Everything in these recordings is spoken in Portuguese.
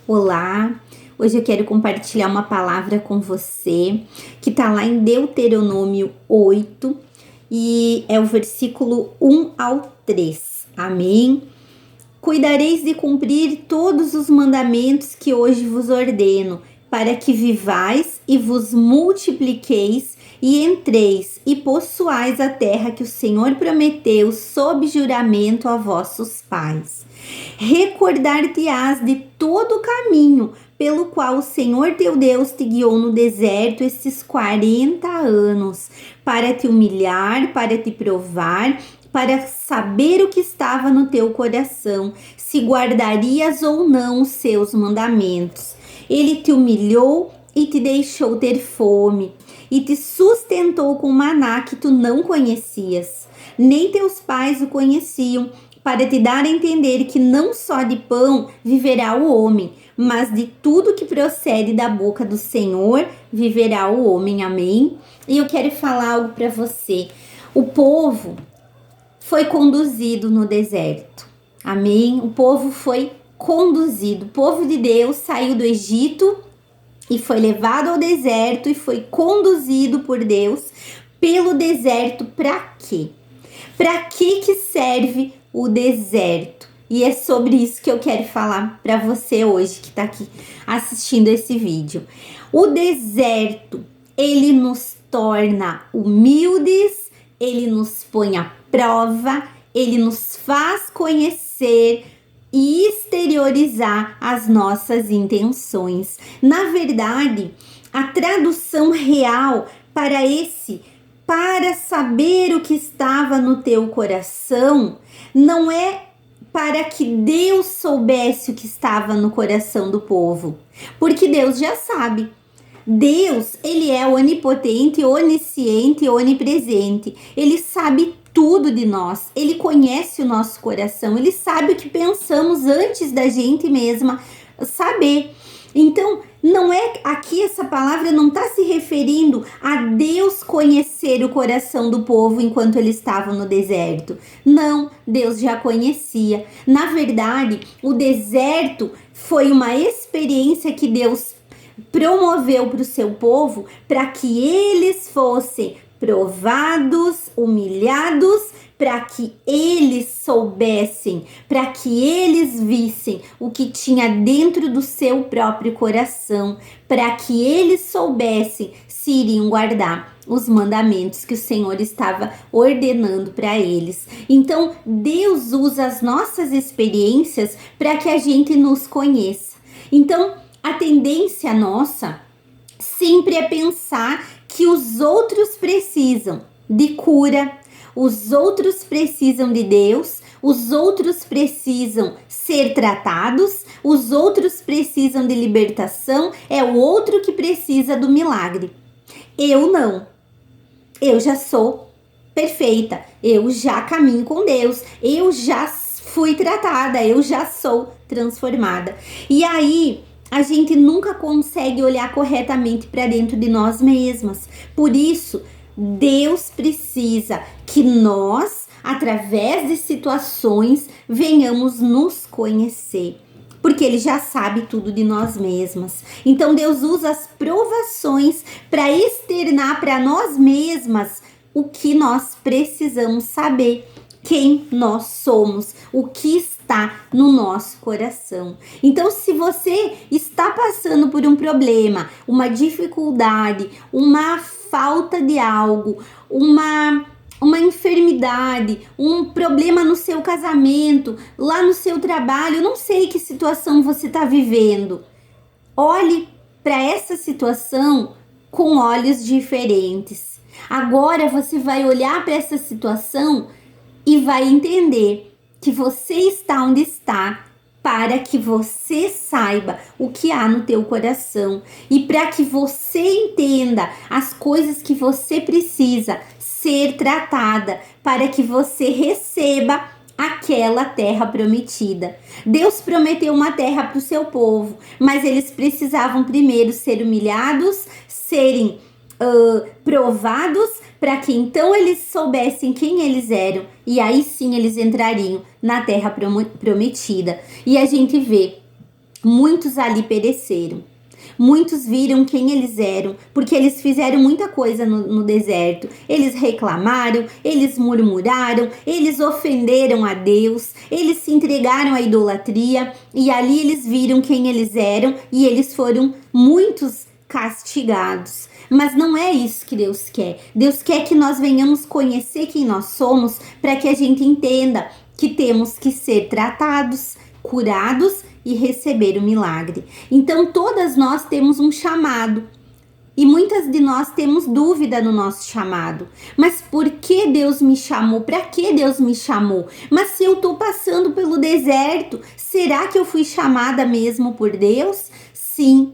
Olá, hoje eu quero compartilhar uma palavra com você que está lá em Deuteronômio 8 e é o versículo 1 ao 3. Amém? Cuidareis de cumprir todos os mandamentos que hoje vos ordeno, para que vivais e vos multipliqueis e entreis e possuais a terra que o Senhor prometeu sob juramento a vossos pais. Recordar-te-ás de todo o caminho pelo qual o Senhor teu Deus te guiou no deserto estes 40 anos, para te humilhar, para te provar, para saber o que estava no teu coração, se guardarias ou não os seus mandamentos. Ele te humilhou e te deixou ter fome, e te sustentou com maná que tu não conhecias, nem teus pais o conheciam, para te dar a entender que não só de pão viverá o homem, mas de tudo que procede da boca do Senhor viverá o homem. Amém? E eu quero falar algo para você. O povo foi conduzido no deserto. Amém? O povo foi conduzido. O povo de Deus saiu do Egito e foi levado ao deserto e foi conduzido por Deus pelo deserto. Para quê? Para que serve o deserto? E é sobre isso que eu quero falar para você hoje que está aqui assistindo esse vídeo. O deserto, ele nos torna humildes, ele nos põe à prova, ele nos faz conhecer e exteriorizar as nossas intenções. Na verdade, a tradução real para saber o que estava no teu coração, não é para que Deus soubesse o que estava no coração do povo, porque Deus já sabe. Deus, ele é onipotente, onisciente, onipresente. Ele sabe tudo de nós. Ele conhece o nosso coração. Ele sabe o que pensamos antes da gente mesma saber. Então, não é aqui, essa palavra não está se referindo a Deus conhecer o coração do povo enquanto eles estavam no deserto. Não, Deus já conhecia. Na verdade, o deserto foi uma experiência que Deus promoveu para o seu povo para que eles fossem provados, humilhados, para que eles soubessem, para que eles vissem o que tinha dentro do seu próprio coração, para que eles soubessem se iriam guardar os mandamentos que o Senhor estava ordenando para eles. Então, Deus usa as nossas experiências para que a gente nos conheça. Então, a tendência nossa sempre é pensar que os outros precisam de cura, os outros precisam de Deus, os outros precisam ser tratados, os outros precisam de libertação, é o outro que precisa do milagre. Eu não. Eu já sou perfeita, eu já caminho com Deus, eu já fui tratada, eu já sou transformada. E aí, a gente nunca consegue olhar corretamente para dentro de nós mesmas. Por isso, Deus precisa que nós, através de situações, venhamos nos conhecer. Porque Ele já sabe tudo de nós mesmas. Então, Deus usa as provações para externar para nós mesmas o que nós precisamos saber. Quem nós somos, o que está no nosso coração. Então, se você está passando por um problema, uma dificuldade, uma falta de algo, uma enfermidade, um problema no seu casamento, lá no seu trabalho, eu não sei que situação você está vivendo. Olhe para essa situação com olhos diferentes. Agora você vai olhar para essa situação e vai entender que você está onde está para que você saiba o que há no teu coração e para que você entenda as coisas que você precisa ser tratada para que você receba aquela terra prometida. Deus prometeu uma terra para o seu povo, mas eles precisavam primeiro ser humilhados, serem provados, para que então eles soubessem quem eles eram e aí sim eles entrariam na terra prometida. E a gente vê muitos ali pereceram. Muitos viram quem eles eram, porque eles fizeram muita coisa no deserto. Eles reclamaram, eles murmuraram, eles ofenderam a Deus, eles se entregaram à idolatria e ali eles viram quem eles eram e eles foram muitos castigados. Mas não é isso que Deus quer. Deus quer que nós venhamos conhecer quem nós somos para que a gente entenda que temos que ser tratados, curados e receber o milagre. Então todas nós temos um chamado e muitas de nós temos dúvida no nosso chamado. Mas por que Deus me chamou? Para que Deus me chamou? Mas se eu estou passando pelo deserto, será que eu fui chamada mesmo por Deus? Sim.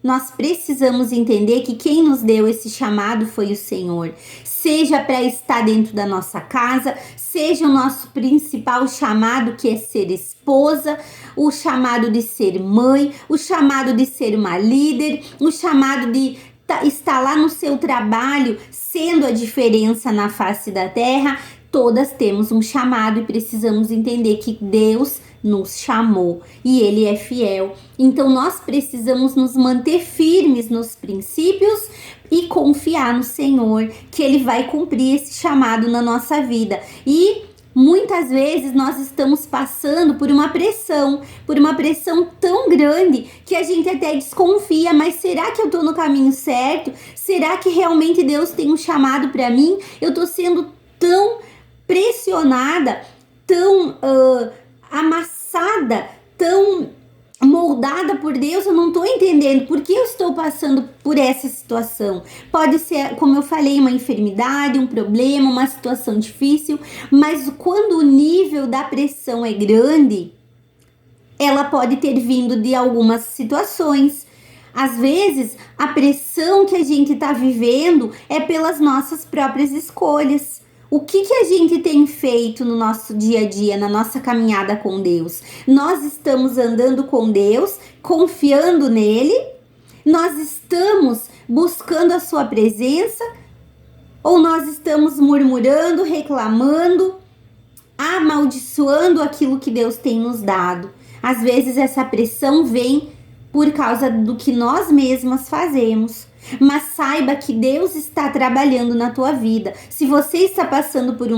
Nós precisamos entender que quem nos deu esse chamado foi o Senhor. Seja para estar dentro da nossa casa, seja o nosso principal chamado, que é ser esposa, o chamado de ser mãe, o chamado de ser uma líder, o chamado de estar lá no seu trabalho, sendo a diferença na face da terra. Todas temos um chamado e precisamos entender que Deus nos chamou e Ele é fiel. Então nós precisamos nos manter firmes nos princípios e confiar no Senhor, que Ele vai cumprir esse chamado na nossa vida. E muitas vezes nós estamos passando por uma pressão tão grande que a gente até desconfia, mas será que eu estou no caminho certo? Será que realmente Deus tem um chamado para mim? Eu estou sendo tão pressionada, tão amassada, tão moldada por Deus, eu não estou entendendo por que eu estou passando por essa situação. Pode ser, como eu falei, uma enfermidade, um problema, uma situação difícil, mas quando o nível da pressão é grande, ela pode ter vindo de algumas situações. Às vezes, a pressão que a gente está vivendo é pelas nossas próprias escolhas. O que a gente tem feito no nosso dia a dia, na nossa caminhada com Deus? Nós estamos andando com Deus, confiando nele? Nós estamos buscando a sua presença? Ou nós estamos murmurando, reclamando, amaldiçoando aquilo que Deus tem nos dado? Às vezes essa pressão vem por causa do que nós mesmas fazemos. Mas saiba que Deus está trabalhando na tua vida. Se você está passando por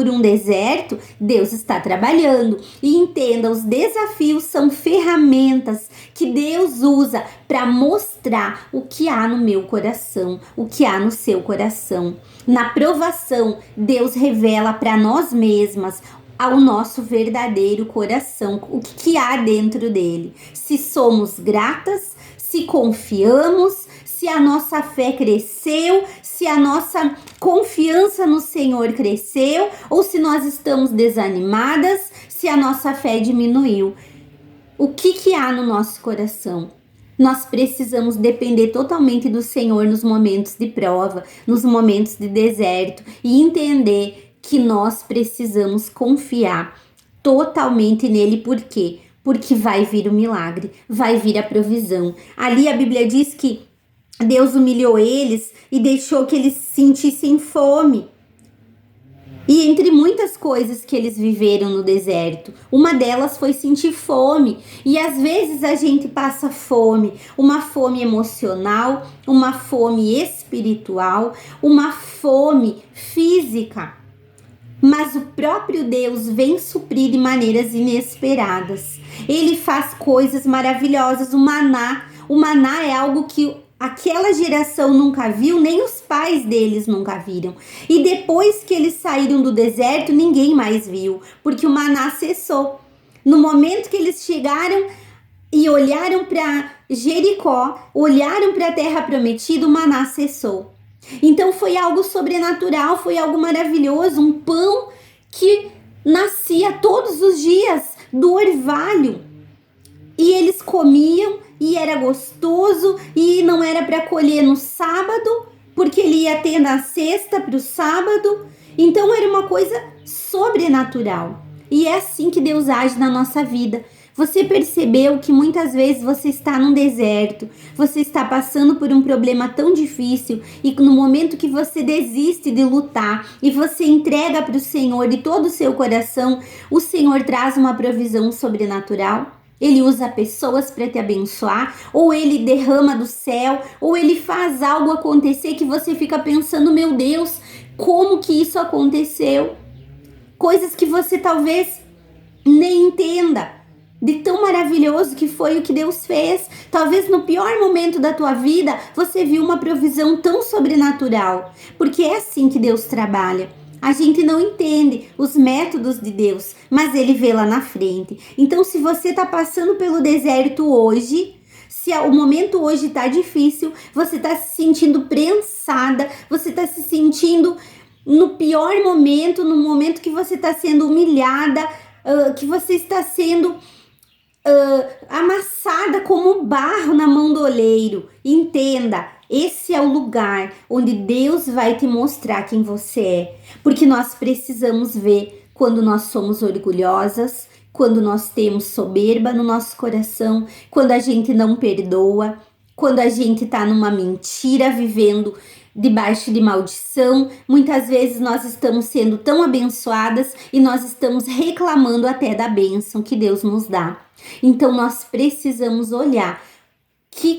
um deserto, Deus está trabalhando. E entenda, os desafios são ferramentas que Deus usa para mostrar o que há no meu coração, o que há no seu coração. Na provação, Deus revela para nós mesmas ao nosso verdadeiro coração, o que há dentro dele. Se somos gratas, se confiamos, se a nossa fé cresceu, se a nossa confiança no Senhor cresceu, ou se nós estamos desanimadas, se a nossa fé diminuiu. O que há no nosso coração? Nós precisamos depender totalmente do Senhor nos momentos de prova, nos momentos de deserto, e entender que nós precisamos confiar totalmente nele. Por quê? Porque vai vir o milagre, vai vir a provisão. Ali a Bíblia diz que Deus humilhou eles e deixou que eles sentissem fome. E entre muitas coisas que eles viveram no deserto, uma delas foi sentir fome. E às vezes a gente passa fome, uma fome emocional, uma fome espiritual, uma fome física. Mas o próprio Deus vem suprir de maneiras inesperadas. Ele faz coisas maravilhosas. O maná é algo que aquela geração nunca viu, nem os pais deles nunca viram. E depois que eles saíram do deserto, ninguém mais viu, porque o maná cessou. No momento que eles chegaram e olharam para Jericó, olharam para a terra prometida, o maná cessou. Então foi algo sobrenatural, foi algo maravilhoso, um pão que nascia todos os dias do orvalho. E eles comiam e era gostoso e não era para colher no sábado, porque ele ia ter na sexta para o sábado. Então era uma coisa sobrenatural. E é assim que Deus age na nossa vida. Você percebeu que muitas vezes você está num deserto, você está passando por um problema tão difícil e no momento que você desiste de lutar e você entrega para o Senhor de todo o seu coração, o Senhor traz uma provisão sobrenatural? Ele usa pessoas para te abençoar, ou ele derrama do céu, ou ele faz algo acontecer que você fica pensando, meu Deus, como que isso aconteceu? Coisas que você talvez nem entenda, de tão maravilhoso que foi o que Deus fez. Talvez no pior momento da tua vida, você viu uma provisão tão sobrenatural, porque é assim que Deus trabalha. A gente não entende os métodos de Deus, mas Ele vê lá na frente. Então, se você está passando pelo deserto hoje, se o momento hoje está difícil, você está se sentindo prensada, você está se sentindo no pior momento, no momento que você está sendo humilhada, que você está sendo amassada como barro na mão do oleiro. Entenda, esse é o lugar onde Deus vai te mostrar quem você é, porque nós precisamos ver quando nós somos orgulhosas, quando nós temos soberba no nosso coração, quando a gente não perdoa, quando a gente tá numa mentira, vivendo debaixo de maldição. Muitas vezes nós estamos sendo tão abençoadas e nós estamos reclamando até da bênção que Deus nos dá. Então nós precisamos olhar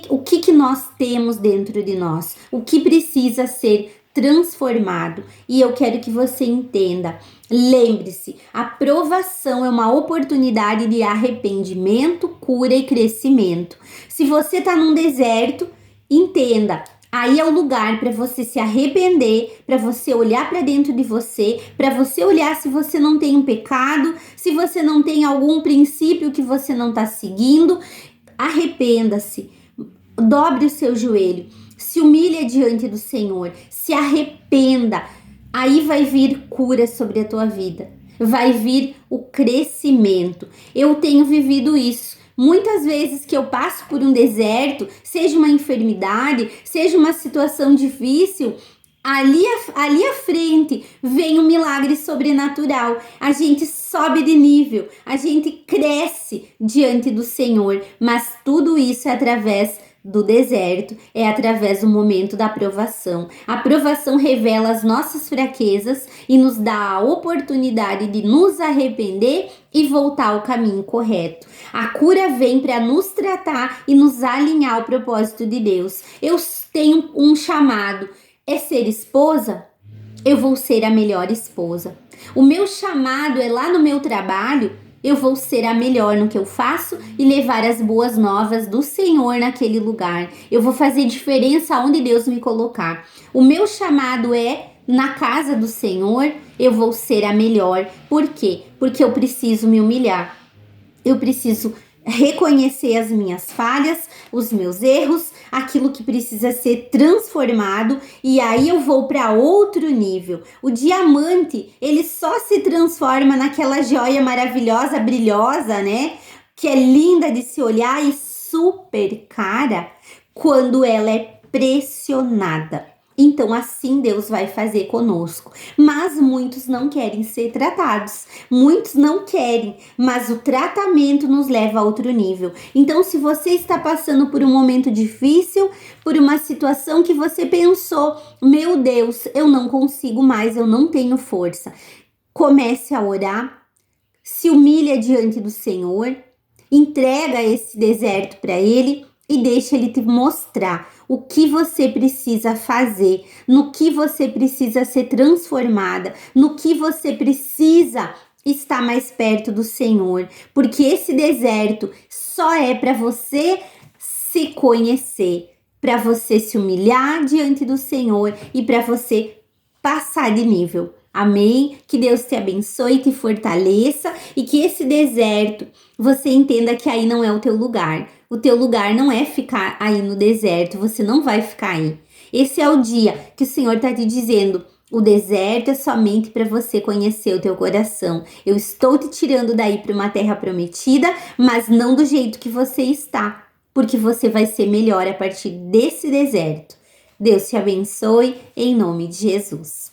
o que nós temos dentro de nós, o que precisa ser transformado. E eu quero que você entenda, lembre-se, a provação é uma oportunidade de arrependimento, cura e crescimento. Se você está num deserto, entenda, aí é o lugar para você se arrepender, para você olhar para dentro de você, para você olhar se você não tem um pecado, se você não tem algum princípio que você não está seguindo. Arrependa-se, dobre o seu joelho, se humilhe diante do Senhor, se arrependa. Aí vai vir cura sobre a tua vida, vai vir o crescimento. Eu tenho vivido isso. Muitas vezes que eu passo por um deserto, seja uma enfermidade, seja uma situação difícil, ali à frente vem um milagre sobrenatural. A gente sobe de nível, a gente cresce diante do Senhor, mas tudo isso é através do deserto, é através do momento da aprovação. A aprovação revela as nossas fraquezas e nos dá a oportunidade de nos arrepender e voltar ao caminho correto. A cura vem para nos tratar e nos alinhar ao propósito de Deus. Eu tenho um chamado, é ser esposa? Eu vou ser a melhor esposa. O meu chamado é lá no meu trabalho? Eu vou ser a melhor no que eu faço e levar as boas novas do Senhor naquele lugar. Eu vou fazer diferença onde Deus me colocar. O meu chamado é na casa do Senhor, eu vou ser a melhor. Por quê? Porque eu preciso me humilhar. Eu preciso reconhecer as minhas falhas, os meus erros, aquilo que precisa ser transformado, e aí eu vou para outro nível. O diamante, ele só se transforma naquela joia maravilhosa, brilhosa, né? Que é linda de se olhar e super cara quando ela é pressionada. Então assim Deus vai fazer conosco. Mas muitos não querem ser tratados. Muitos não querem, mas o tratamento nos leva a outro nível. Então se você está passando por um momento difícil, por uma situação que você pensou, meu Deus, eu não consigo mais, eu não tenho força. Comece a orar, se humilha diante do Senhor, entrega esse deserto para Ele e deixa Ele te mostrar o que você precisa fazer, no que você precisa ser transformada, no que você precisa estar mais perto do Senhor, porque esse deserto só é para você se conhecer, para você se humilhar diante do Senhor e para você passar de nível. Amém? Que Deus te abençoe, te fortaleça e que esse deserto você entenda que aí não é o teu lugar. O teu lugar não é ficar aí no deserto, você não vai ficar aí. Esse é o dia que o Senhor está te dizendo, o deserto é somente para você conhecer o teu coração. Eu estou te tirando daí para uma terra prometida, mas não do jeito que você está, porque você vai ser melhor a partir desse deserto. Deus te abençoe, em nome de Jesus.